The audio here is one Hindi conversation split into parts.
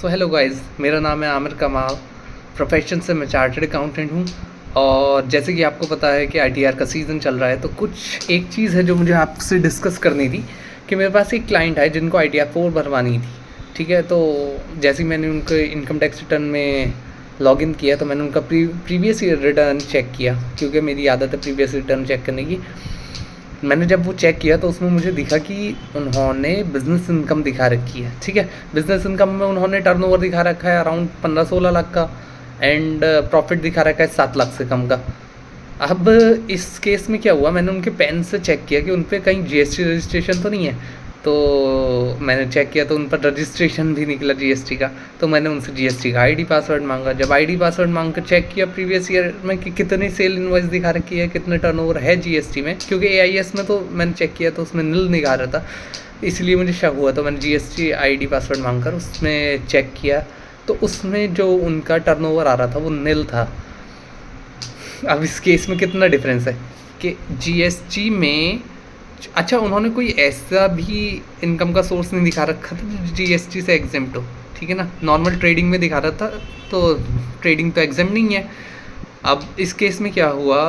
सो हेलो गाइस, मेरा नाम है आमिर कमाल। प्रोफेशन से मैं चार्टर्ड अकाउंटेंट हूँ। और जैसे कि आपको पता है कि आईटीआर का सीज़न चल रहा है, तो कुछ एक चीज़ है जो मुझे आपसे डिस्कस करनी थी कि मेरे पास एक क्लाइंट है जिनको आईटीआर 4 भरवानी थी। ठीक है, तो जैसे ही मैंने उनके इनकम टैक्स रिटर्न में लॉगिन किया तो मैंने उनका प्रीवियस ईयर रिटर्न चेक किया, क्योंकि मेरी आदत है प्रीवियस रिटर्न चेक करने की। मैंने जब वो चेक किया तो उसमें मुझे दिखा कि उन्होंने बिज़नेस इनकम दिखा रखी है। ठीक है, बिज़नेस इनकम में उन्होंने टर्नओवर दिखा रखा है अराउंड 15-16 लाख का, एंड प्रॉफिट दिखा रखा है 7 लाख से कम का। अब इस केस में क्या हुआ, मैंने उनके पेन से चेक किया कि उन पर कहीं जीएसटी रजिस्ट्रेशन तो नहीं है। तो मैंने चेक किया तो उन पर रजिस्ट्रेशन भी निकला जीएसटी का। तो मैंने उनसे जीएसटी का आईडी पासवर्ड मांगा। जब आईडी पासवर्ड मांग कर चेक किया प्रीवियस ईयर में कि कितनी सेल इनवॉइस दिखा रखी है, कितने टर्नओवर है जीएसटी में, क्योंकि एआईएस में तो मैंने चेक किया तो उसमें नील दिखा रहा था, इसलिए मुझे शक हुआ। तो मैंने जीएसटी आईडी पासवर्ड मांग कर उसमें चेक किया तो उसमें जो उनका टर्नओवर आ रहा था वो नील था। अब इस केस में कितना डिफरेंस है कि जीएसटी में, अच्छा, उन्होंने कोई ऐसा भी इनकम का सोर्स नहीं दिखा रखा था जो जीएसटी से एग्जेम्प्ट हो। ठीक है ना, नॉर्मल ट्रेडिंग में दिखा रहा था, तो ट्रेडिंग तो एग्जेम्प्ट नहीं है। अब इस केस में क्या हुआ,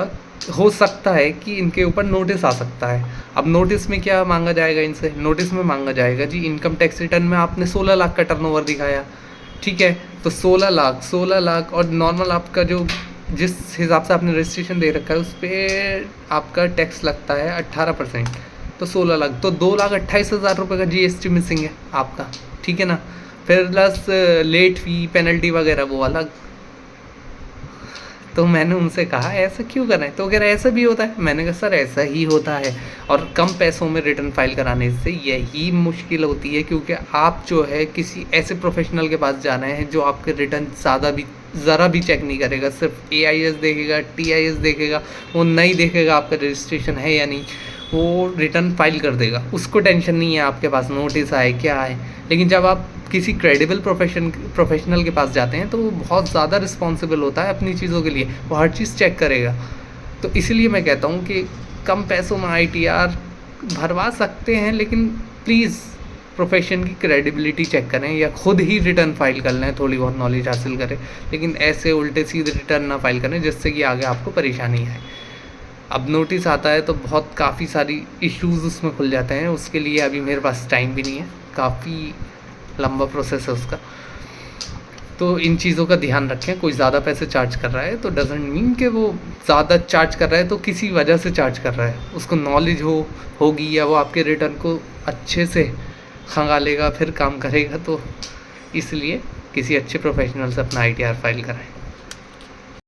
हो सकता है कि इनके ऊपर नोटिस आ सकता है। अब नोटिस में क्या मांगा जाएगा इनसे, नोटिस में मांगा जाएगा जी इनकम टैक्स रिटर्न में आपने 16 लाख का टर्नओवर दिखाया। ठीक है, तो 16 लाख और नॉर्मल आपका जो जिस हिसाब से आपने रजिस्ट्रेशन दे रखा है उस पर आपका टैक्स लगता है 18%। तो 16 लाख तो 2,28,000 रुपये का जीएसटी मिसिंग है आपका। ठीक है ना, फिर प्लस लेट फी पेनल्टी वगैरह वो अलग। तो मैंने उनसे कहा ऐसा क्यों कर रहे हैं, तो कह रहे ऐसा भी होता है। मैंने कहा सर ऐसा ही होता है, और कम पैसों में रिटर्न फाइल कराने से यही मुश्किल होती है, क्योंकि आप जो है किसी ऐसे प्रोफेशनल के पास जाना है जो आपके रिटर्न ज़रा भी चेक नहीं करेगा, सिर्फ एआईएस देखेगा, टीआईएस देखेगा, वो नहीं देखेगा आपका रजिस्ट्रेशन है या नहीं, वो रिटर्न फाइल कर देगा। उसको टेंशन नहीं है आपके पास नोटिस आए क्या आए। लेकिन जब आप किसी क्रेडिबल प्रोफेशनल के पास जाते हैं तो वो बहुत ज़्यादा रिस्पॉन्सिबल होता है अपनी चीज़ों के लिए, वो हर चीज़ चेक करेगा। तो इसलिए मैं कहता हूँ कि कम पैसों में आईटीआर भरवा सकते हैं, लेकिन प्लीज़ प्रोफेशन की क्रेडिबिलिटी चेक करें या खुद ही रिटर्न फाइल कर लें, थोड़ी बहुत नॉलेज हासिल करें, लेकिन ऐसे उल्टे सीधे रिटर्न ना फाइल करें जिससे कि आगे आपको परेशानी आए। अब नोटिस आता है तो बहुत काफ़ी सारी इश्यूज़ उसमें खुल जाते हैं, उसके लिए अभी मेरे पास टाइम भी नहीं है, काफ़ी लंबा प्रोसेस है उसका। तो इन चीज़ों का ध्यान रखें। कोई ज़्यादा पैसे चार्ज कर रहा है तो डजेंट मीन कि वो ज़्यादा चार्ज कर रहा है तो किसी वजह से चार्ज कर रहा है, उसको नॉलेज होगी या वो आपके रिटर्न को अच्छे से खंगालेगा फिर काम करेगा। तो इसलिए किसी अच्छे प्रोफेशनल से अपना आईटीआर फाइल कराएं।